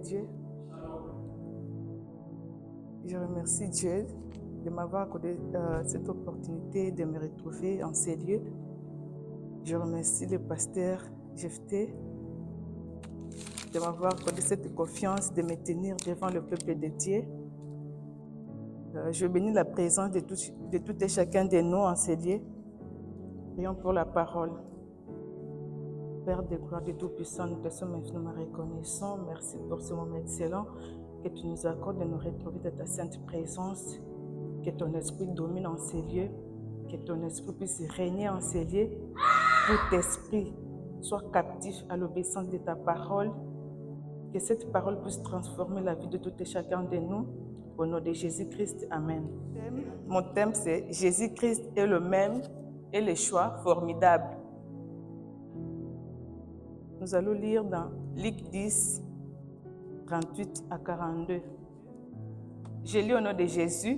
Dieu. Je remercie Dieu de m'avoir accordé cette opportunité de me retrouver en ces lieux. Je remercie le pasteur Jephté de m'avoir accordé cette confiance de me tenir devant le peuple de Dieu. Je bénis la présence de tout et chacun de nous en ces lieux. Prions pour la parole. Père de gloire, de Tout-Puissant, nous te sommes infiniment reconnaissants. Merci pour ce moment excellent que tu nous accordes de nous retrouver dans ta sainte présence. Que ton esprit domine en ces lieux. Que ton esprit puisse régner en ces lieux. Tout esprit soit captif à l'obéissance de ta parole. Que cette parole puisse transformer la vie de tout et chacun de nous. Au nom de Jésus-Christ, Amen. Mon thème, c'est Jésus-Christ est le même et les choix formidables. Nous allons lire dans Luc 10, 38 à 42. Je lis au nom de Jésus.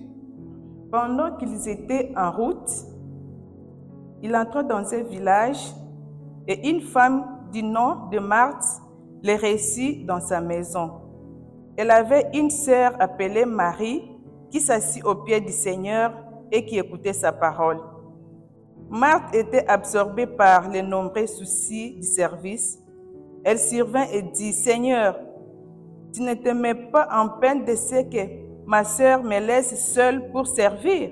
Pendant qu'ils étaient en route, il entra dans un village et une femme du nom de Marthe les reçut dans sa maison. Elle avait une sœur appelée Marie qui s'assit aux pieds du Seigneur et qui écoutait sa parole. Marthe était absorbée par les nombreux soucis du service. Elle survint et dit, « Seigneur, tu ne te mets pas en peine de ce que ma sœur me laisse seule pour servir.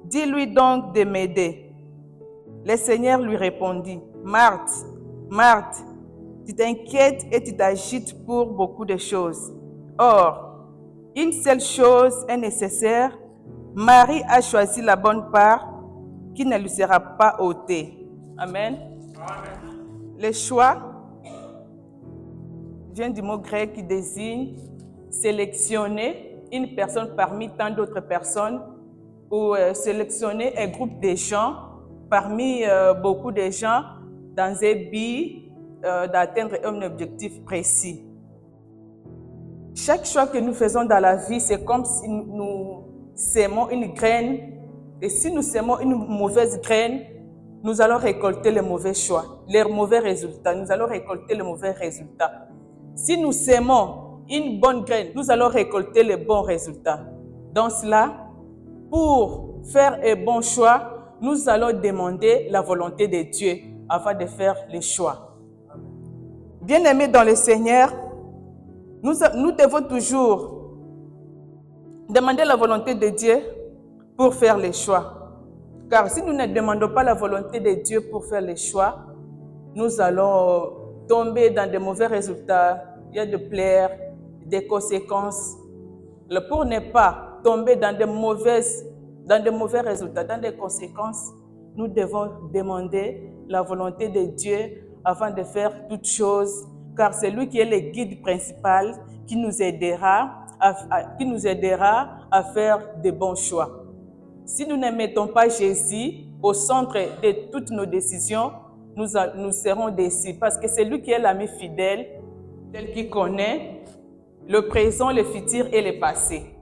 Dis-lui donc de m'aider. » Le Seigneur lui répondit, « Marthe, Marthe, tu t'inquiètes et tu t'agites pour beaucoup de choses. Or, une seule chose est nécessaire. Marie a choisi la bonne part qui ne lui sera pas ôtée. » Amen. Amen. Le choix vient du mot grec qui désigne sélectionner une personne parmi tant d'autres personnes ou sélectionner un groupe de gens parmi beaucoup de gens dans un but d'atteindre un objectif précis. Chaque choix que nous faisons dans la vie, c'est comme si nous sémons une graine et si nous sémons une mauvaise graine, nous allons récolter les mauvais choix, les mauvais résultats. Nous allons récolter les mauvais résultats. Si nous sémons une bonne graine, nous allons récolter les bons résultats. Donc cela, pour faire un bon choix, nous allons demander la volonté de Dieu afin de faire les choix. Bien-aimés dans le Seigneur, nous devons toujours demander la volonté de Dieu pour faire les choix. Car si nous ne demandons pas la volonté de Dieu pour faire les choix, nous allons tomber dans de mauvais résultats. Il y a de plaies, des conséquences. Pour ne pas tomber dans de mauvais résultats, dans des conséquences, nous devons demander la volonté de Dieu afin de faire toutes choses, car c'est lui qui est le guide principal qui nous aidera à faire de bons choix. Si nous ne mettons pas Jésus au centre de toutes nos décisions, nous serons déçus, parce que c'est lui qui est l'ami fidèle, tel qui connaît le présent, le futur et le passé.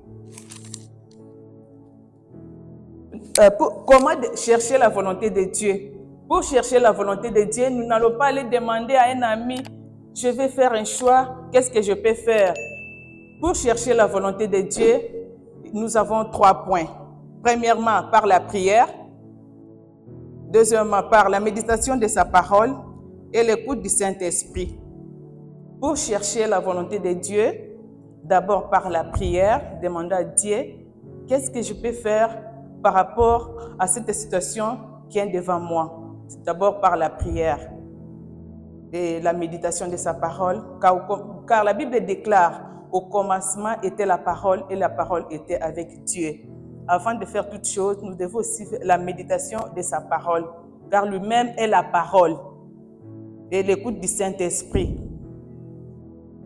Comment chercher la volonté de Dieu? Pour chercher la volonté de Dieu, nous n'allons pas aller demander à un ami, je vais faire un choix, qu'est-ce que je peux faire? Pour chercher la volonté de Dieu, nous avons 3 points. Premièrement, par la prière. Deuxièmement, par la méditation de sa parole et l'écoute du Saint-Esprit. Pour chercher la volonté de Dieu, d'abord par la prière, demander à Dieu, qu'est-ce que je peux faire par rapport à cette situation qui est devant moi? C'est d'abord par la prière et la méditation de sa parole, car la Bible déclare, au commencement était la parole et la parole était avec Dieu. Avant de faire toutes choses, nous devons aussi faire la méditation de sa parole, car lui-même est la parole. Et l'écoute du Saint-Esprit.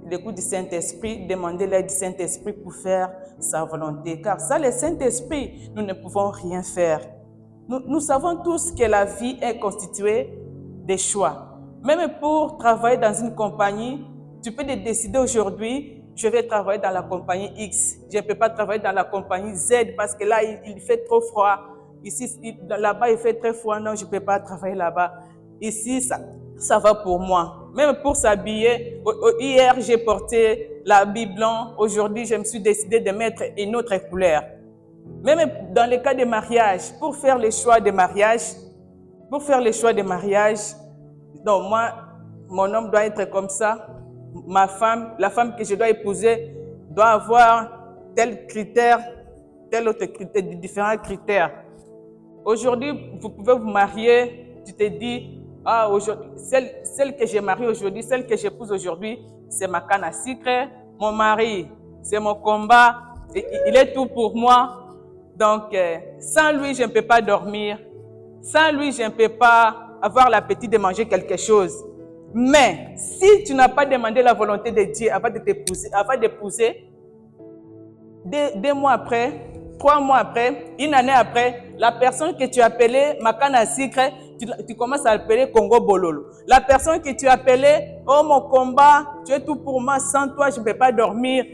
L'écoute du Saint-Esprit, demander l'aide du Saint-Esprit pour faire sa volonté. Car sans le Saint-Esprit, nous ne pouvons rien faire. Nous savons tous que la vie est constituée de choix. Même pour travailler dans une compagnie, tu peux te décider aujourd'hui, je vais travailler dans la compagnie X. Je ne peux pas travailler dans la compagnie Z parce que là, il fait trop froid. Ici, là-bas, il fait très froid. Non, je ne peux pas travailler là-bas. Ici, ça va pour moi. Même pour s'habiller, hier, j'ai porté l'habit blanc. Aujourd'hui, je me suis décidé de mettre une autre couleur. Même dans le cas de mariage, pour faire les choix de mariage, donc moi, mon homme doit être comme ça. Ma femme, la femme que je dois épouser, doit avoir tel critère, tel autre critère, différents critères. Aujourd'hui, vous pouvez vous marier, tu te dis, ah, aujourd'hui, celle que j'ai mariée aujourd'hui, celle que j'épouse aujourd'hui, c'est ma canne à sucre. Mon mari, c'est mon combat, il est tout pour moi. Donc, sans lui, je ne peux pas dormir. Sans lui, je ne peux pas avoir l'appétit de manger quelque chose. Mais si tu n'as pas demandé la volonté de Dieu avant d'épouser, 2 mois après, 3 mois après, une année après, la personne que tu appelais ma canne à sucre, tu commences à l'appeler Congo Bololo. La personne que tu appelais, oh mon combat, tu es tout pour moi, sans toi je ne peux pas dormir.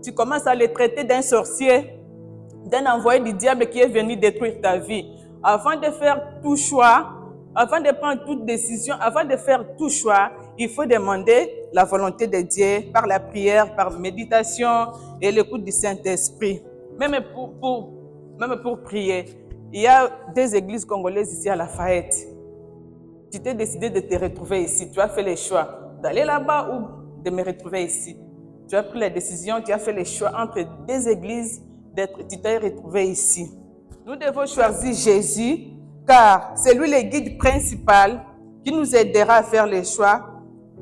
Tu commences à le traiter d'un sorcier, d'un envoyé du diable qui est venu détruire ta vie. Avant de faire tout choix, avant de prendre toute décision, avant de faire tout choix, il faut demander la volonté de Dieu par la prière, par méditation et l'écoute du Saint-Esprit. Même pour prier. Il y a des églises congolaises ici à Lafayette. Tu t'es décidé de te retrouver ici. Tu as fait le choix d'aller là-bas ou de me retrouver ici. Tu as pris la décision, tu as fait le choix entre 2 églises, tu t'es retrouvé ici. Nous devons choisir Jésus, car c'est lui le guide principal qui nous aidera à faire les choix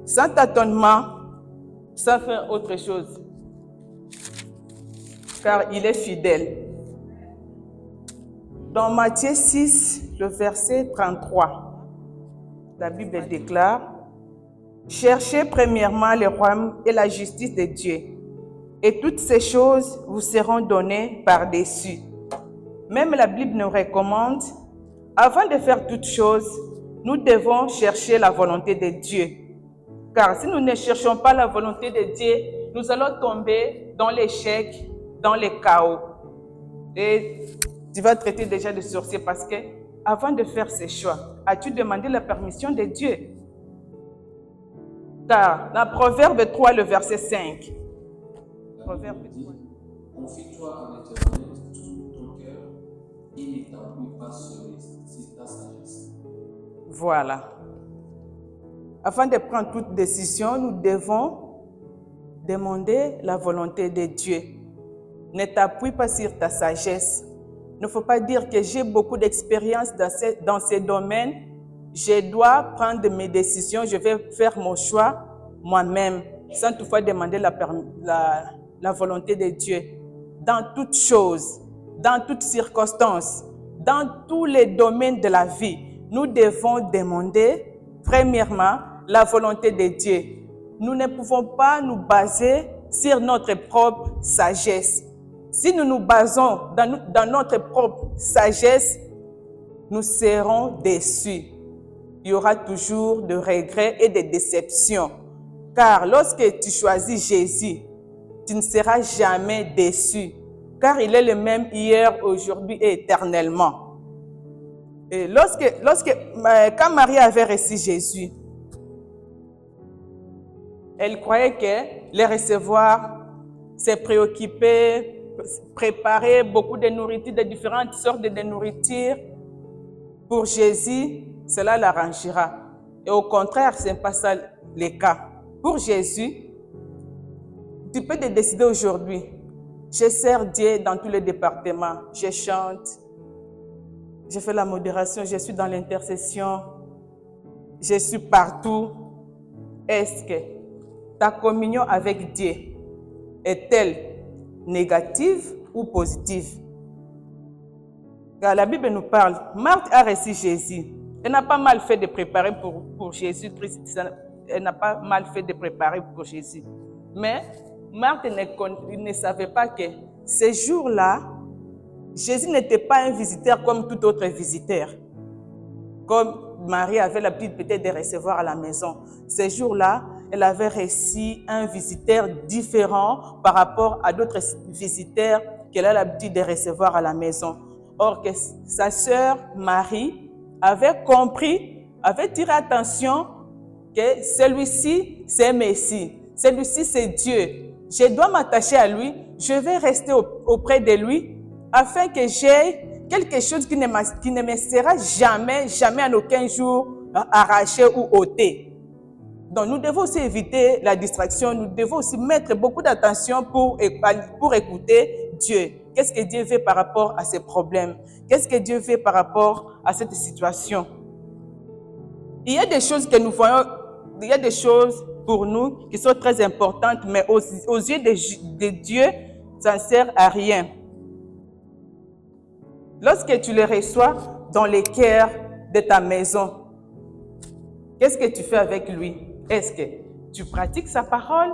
sans tâtonnement, sans faire autre chose. Car il est fidèle. Dans Matthieu 6, le verset 33, la Bible déclare « Cherchez premièrement le royaume et la justice de Dieu, et toutes ces choses vous seront données par-dessus. » Même la Bible nous recommande, avant de faire toutes choses, nous devons chercher la volonté de Dieu. Car si nous ne cherchons pas la volonté de Dieu, nous allons tomber dans l'échec, dans le chaos. Et tu vas traiter déjà de sorcier parce que, avant de faire ces choix, as-tu demandé la permission de Dieu? Car dans Proverbe 3, le verset 5. Proverbe 3. Confie-toi en l'Éternel de tout ton cœur et ne t'appuie pas sur ta sagesse. Voilà. Afin de prendre toute décision, nous devons demander la volonté de Dieu. Ne t'appuie pas sur ta sagesse. Il ne faut pas dire que j'ai beaucoup d'expérience dans ces domaines. Je dois prendre mes décisions, je vais faire mon choix moi-même, sans toutefois demander la volonté de Dieu. Dans toutes choses, dans toutes circonstances, dans tous les domaines de la vie, nous devons demander, premièrement, la volonté de Dieu. Nous ne pouvons pas nous baser sur notre propre sagesse. Si nous nous basons dans notre propre sagesse, nous serons déçus. Il y aura toujours de regrets et de déceptions. Car lorsque tu choisis Jésus, tu ne seras jamais déçu. Car il est le même hier, aujourd'hui et éternellement. Et quand Marie avait reçu Jésus, elle croyait que les recevoir, se préoccuper, préparer beaucoup de nourriture, de différentes sortes de nourriture. Pour Jésus, cela l'arrangera. Et au contraire, ce n'est pas ça le cas. Pour Jésus, tu peux te décider aujourd'hui. Je sers Dieu dans tous les départements. Je chante, je fais la modération, je suis dans l'intercession, je suis partout. Est-ce que ta communion avec Dieu est-elle négative ou positive? Car la Bible nous parle, Marthe a reçu Jésus. Elle n'a pas mal fait de préparer pour Jésus-Christ. Elle n'a pas mal fait de préparer pour Jésus. Mais Marthe ne savait pas que ce jour-là, Jésus n'était pas un visiteur comme tout autre visiteur. Comme Marie avait l'habitude peut-être de recevoir à la maison. Ce jour-là, elle avait reçu un visiteur différent par rapport à d'autres visiteurs qu'elle a l'habitude de recevoir à la maison. Or, que sa sœur Marie avait compris, avait tiré attention que celui-ci, c'est Messie. Celui-ci, c'est Dieu. je dois m'attacher à lui, je vais rester auprès de lui afin que j'ai quelque chose qui ne me sera jamais, jamais en aucun jour arraché ou ôté. Donc nous devons aussi éviter la distraction, nous devons aussi mettre beaucoup d'attention pour écouter Dieu. Qu'est-ce que Dieu veut par rapport à ces problèmes? Qu'est-ce que Dieu veut par rapport à cette situation? Il y a des choses que nous voyons, il y a des choses pour nous qui sont très importantes, mais aux yeux de Dieu, ça ne sert à rien. Lorsque tu les reçois dans les cœurs de ta maison, qu'est-ce que tu fais avec lui? Est-ce que tu pratiques sa parole?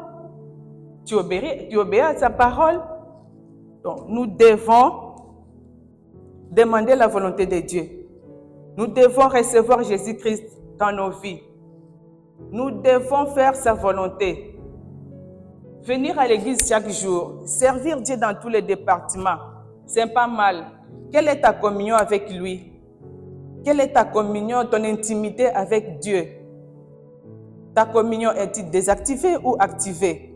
Tu obéis à sa parole? Donc, nous devons demander la volonté de Dieu. Nous devons recevoir Jésus-Christ dans nos vies. Nous devons faire sa volonté. Venir à l'église chaque jour, servir Dieu dans tous les départements, c'est pas mal. Quelle est ta communion avec lui? Quelle est ta communion, ton intimité avec Dieu? Ta communion est-elle désactivée ou activée?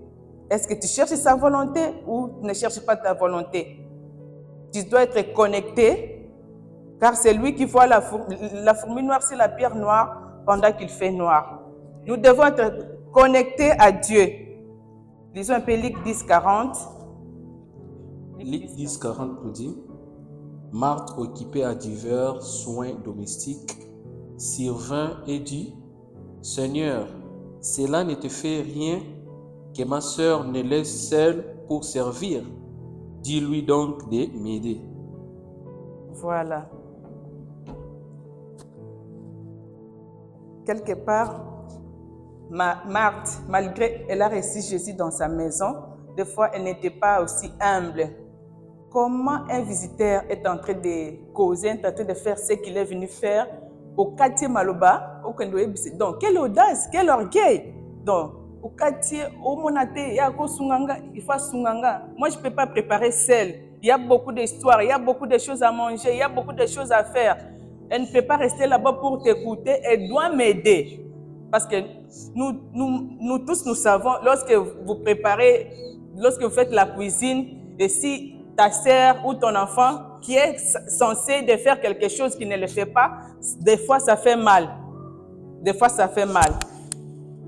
Est-ce que tu cherches sa volonté ou ne cherches pas ta volonté? Tu dois être connecté, car c'est lui qui voit la fourmi noire sur la pierre noire pendant qu'il fait noir. Nous devons être connectés à Dieu. Lisons un peu Luc 10, 40. Luc 10, 40 nous dit: Marthe, occupée à divers soins domestiques, survint et dit: Seigneur, cela ne te fait rien que ma sœur ne laisse seule pour servir. Dis-lui donc de m'aider. Voilà. Quelque part, Marthe, malgré qu'elle a reçu Jésus dans sa maison, des fois elle n'était pas aussi humble. Comment un visiteur est en train de causer, est en train de faire ce qu'il est venu faire au quartier Maloba, au Kandoé. Donc, quelle audace, quel orgueil. Donc, au quartier, au Monate, il y a Sunganga, il faut Sunganga. Moi, je ne peux pas préparer seul. Il y a beaucoup d'histoires, il y a beaucoup de choses à manger, il y a beaucoup de choses à faire. Elle ne peut pas rester là-bas pour t'écouter, elle doit m'aider. Parce que nous tous, nous savons, lorsque vous préparez, lorsque vous faites la cuisine, et si ta sœur ou ton enfant qui est censé de faire quelque chose qui ne le fait pas, des fois ça fait mal. Des fois ça fait mal.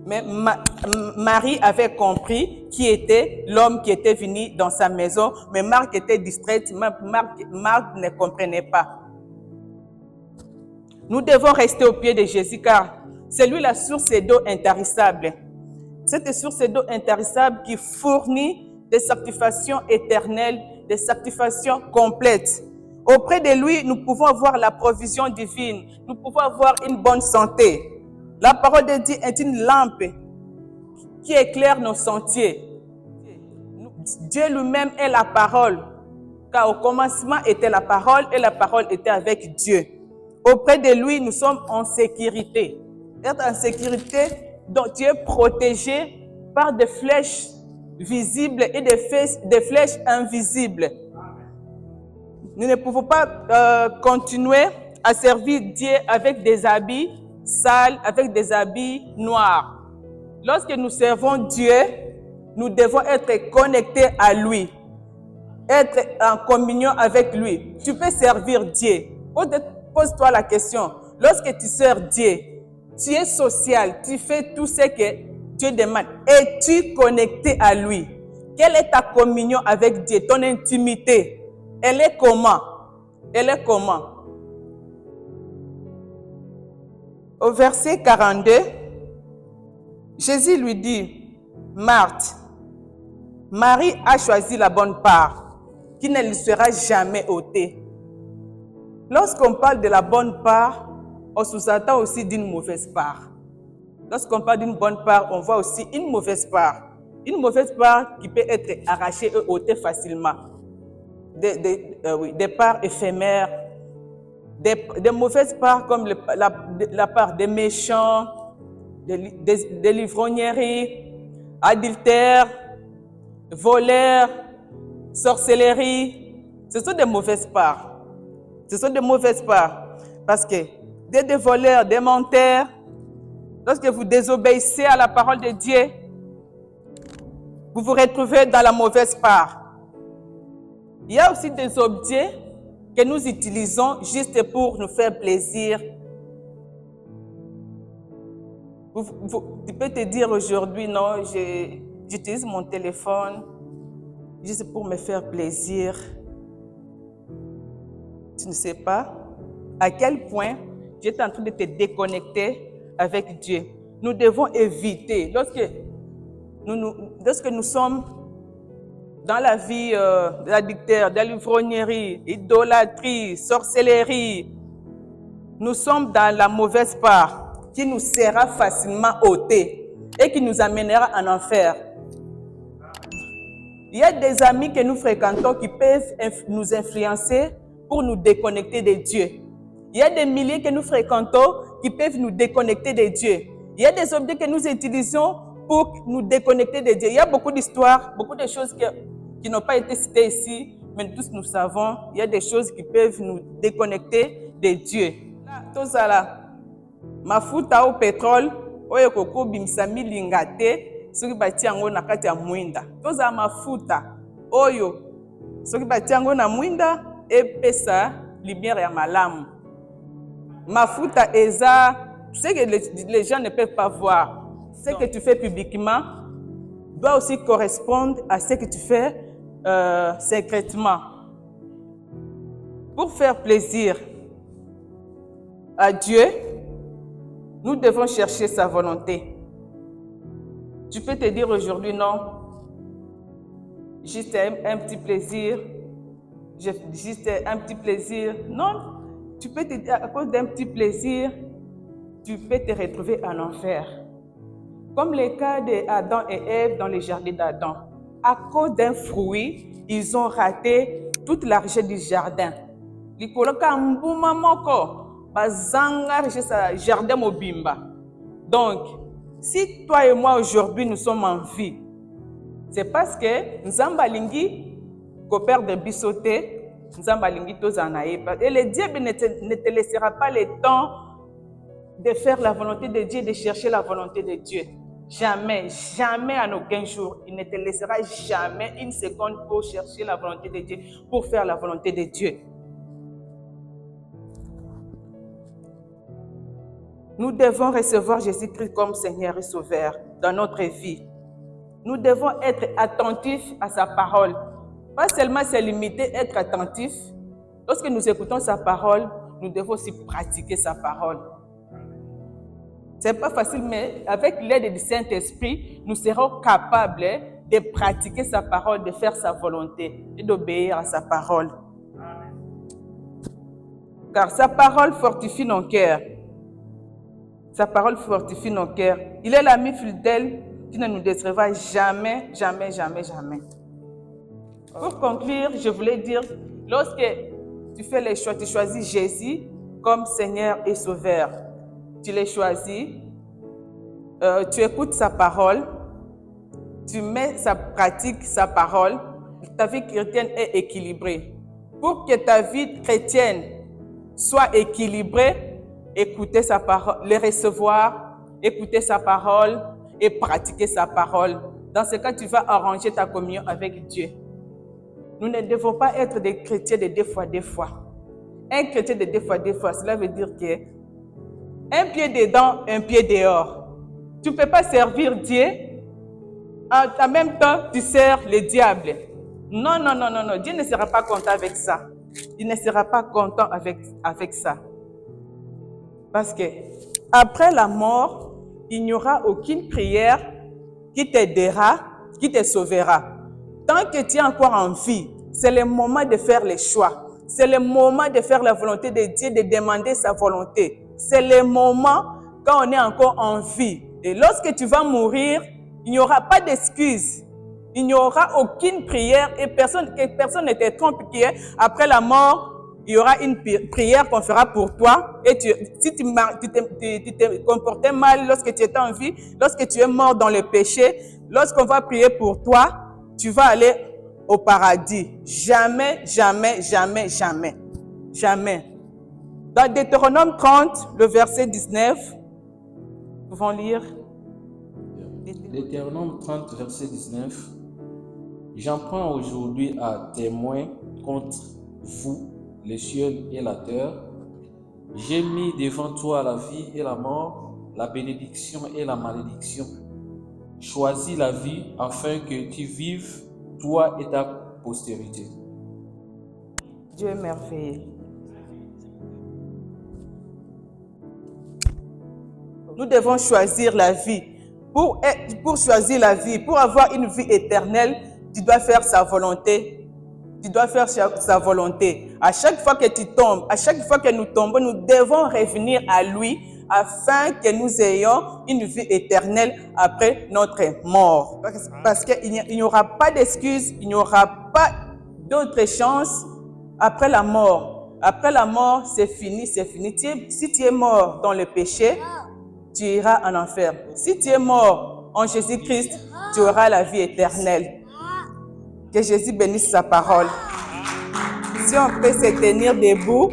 Mais Marie avait compris qui était l'homme qui était venu dans sa maison, mais Marthe était distraite, Marthe ne comprenait pas. Nous devons rester au pied de Jésus car c'est lui la source d'eau intarissable. Cette source d'eau intarissable qui fournit des sanctifications éternelles, des sanctifications complètes. Auprès de lui, nous pouvons avoir la provision divine, nous pouvons avoir une bonne santé. La parole de Dieu est une lampe qui éclaire nos sentiers. Dieu lui-même est la parole, car au commencement était la parole et la parole était avec Dieu. Auprès de lui, nous sommes en sécurité. Être en sécurité, donc tu es protégé par des flèches visibles et des flèches invisibles. Nous ne pouvons pas continuer à servir Dieu avec des habits sales, avec des habits noirs. Lorsque nous servons Dieu, nous devons être connectés à lui, être en communion avec lui. Tu peux servir Dieu. Pose-toi la question. Lorsque tu sers Dieu, tu es social, tu fais tout ce que Dieu demande. Es-tu connecté à lui? Quelle est ta communion avec Dieu, ton intimité? Elle est comment? Elle est comment? Au verset 42, Jésus lui dit: Marthe, Marie a choisi la bonne part, qui ne lui sera jamais ôtée. Lorsqu'on parle de la bonne part, on sous-entend aussi d'une mauvaise part. Lorsqu'on parle d'une bonne part, on voit aussi une mauvaise part. Une mauvaise part qui peut être arrachée et ôtée facilement. Des parts éphémères, des mauvaises parts comme la part des méchants, des livrogneries, adultères, voleurs, sorcellerie. Ce sont des mauvaises parts. Ce sont des mauvaises parts. Parce que des voleurs, des menteurs, lorsque vous désobéissez à la parole de Dieu, vous vous retrouvez dans la mauvaise part. Il y a aussi des objets que nous utilisons juste pour nous faire plaisir. Tu peux te dire aujourd'hui, non, j'utilise mon téléphone juste pour me faire plaisir. Tu ne sais pas à quel point j'étais en train de te déconnecter avec Dieu. Nous devons éviter, lorsque nous sommes dans la vie d'adducteur, de l'ivrognerie, idolâtrie, sorcellerie, nous sommes dans la mauvaise part qui nous sera facilement ôtée et qui nous amènera en enfer. Il y a des amis que nous fréquentons qui peuvent nous influencer pour nous déconnecter de Dieu. Il y a des milliers que nous fréquentons qui peuvent nous déconnecter de Dieu. Il y a des objets que nous utilisons pour nous déconnecter de Dieu. Il y a beaucoup d'histoires, beaucoup de choses qui n'ont pas été citées ici, mais tous nous savons, il y a des choses qui peuvent nous déconnecter de Dieu. Tozala mafuta au pétrole, oyo koko bimisa milinga te, soki bati yango na kati ya mwinda. Tozala mafuta oyo soki bati yango na mwinda epesa lumière ya malamu. Mafuta eza, tu sais que les gens ne peuvent pas voir. Ce que tu fais publiquement doit aussi correspondre à ce que tu fais secrètement. Pour faire plaisir à Dieu, nous devons chercher sa volonté. Tu peux te dire aujourd'hui, non, juste un petit plaisir, juste un petit plaisir. Non, tu peux te dire, à cause d'un petit plaisir, tu peux te retrouver en enfer. Comme le cas d'Adam et Ève dans le jardin d'Adam. À cause d'un fruit, ils ont raté toute la richesse du jardin. Jardin mobimba. Donc, si toi et moi aujourd'hui nous sommes en vie, c'est parce que Nzambalingi coopère de bisoté, Nzambalingi tozanaïba. Et le diable ne te laissera pas le temps de faire la volonté de Dieu, de chercher la volonté de Dieu. Jamais, jamais en aucun jour, il ne te laissera jamais une seconde pour chercher la volonté de Dieu, pour faire la volonté de Dieu. Nous devons recevoir Jésus-Christ comme Seigneur et Sauveur dans notre vie. Nous devons être attentifs à sa parole. Pas seulement se limiter à être attentifs. Lorsque nous écoutons sa parole, nous devons aussi pratiquer sa parole. Ce n'est pas facile, mais avec l'aide du Saint-Esprit, nous serons capables de pratiquer sa parole, de faire sa volonté et d'obéir à sa parole. Car sa parole fortifie nos cœurs. Sa parole fortifie nos cœurs. Il est l'ami fidèle qui ne nous décevra jamais, jamais, jamais, jamais. Pour conclure, je voulais dire, lorsque tu fais les choix, tu choisis Jésus comme Seigneur et Sauveur. Tu les choisis, tu écoutes sa parole, tu mets sa pratique, sa parole, ta vie chrétienne est équilibrée. Pour que ta vie chrétienne soit équilibrée, écouter sa parole, les recevoir, écouter sa parole et pratiquer sa parole. Dans ce cas, tu vas arranger ta communion avec Dieu. Nous ne devons pas être des chrétiens de deux fois. Un chrétien de deux fois, cela veut dire que un pied dedans, un pied dehors. Tu ne peux pas servir Dieu, en même temps, tu sers le diable. Non. Dieu ne sera pas content avec ça. Il ne sera pas content avec ça. Parce que après la mort, il n'y aura aucune prière qui t'aidera, qui te sauvera. Tant que tu es encore en vie, c'est le moment de faire les choix. C'est le moment de faire la volonté de Dieu, de demander sa volonté. C'est le moment quand on est encore en vie. Et lorsque tu vas mourir, il n'y aura pas d'excuse. Il n'y aura aucune prière et personne ne te trompe qu'après la mort, il y aura une prière qu'on fera pour toi. Et si tu te comportais mal lorsque tu étais en vie, lorsque tu es mort dans le péché, lorsqu'on va prier pour toi, tu vas aller au paradis. Jamais, jamais, jamais, jamais. Jamais. Dans Deutéronome 30, le verset 19, nous pouvons lire. Deutéronome 30, verset 19. J'en prends aujourd'hui à témoin contre vous, les cieux et la terre. J'ai mis devant toi la vie et la mort, la bénédiction et la malédiction. Choisis la vie afin que tu vives, toi et ta postérité. Dieu est merveilleux. Nous devons choisir la vie. Pour choisir la vie, pour avoir une vie éternelle, tu dois faire sa volonté. Tu dois faire sa volonté. À chaque fois que tu tombes, à chaque fois que nous tombons, nous devons revenir à lui afin que nous ayons une vie éternelle après notre mort. Parce qu'il n'y aura pas d'excuses, il n'y aura pas d'autre chance après la mort. Après la mort, c'est fini, c'est fini. Si tu es mort dans le péché, tu iras en enfer. Si tu es mort en Jésus-Christ, tu auras la vie éternelle. Que Jésus bénisse sa parole. Si on peut se tenir debout.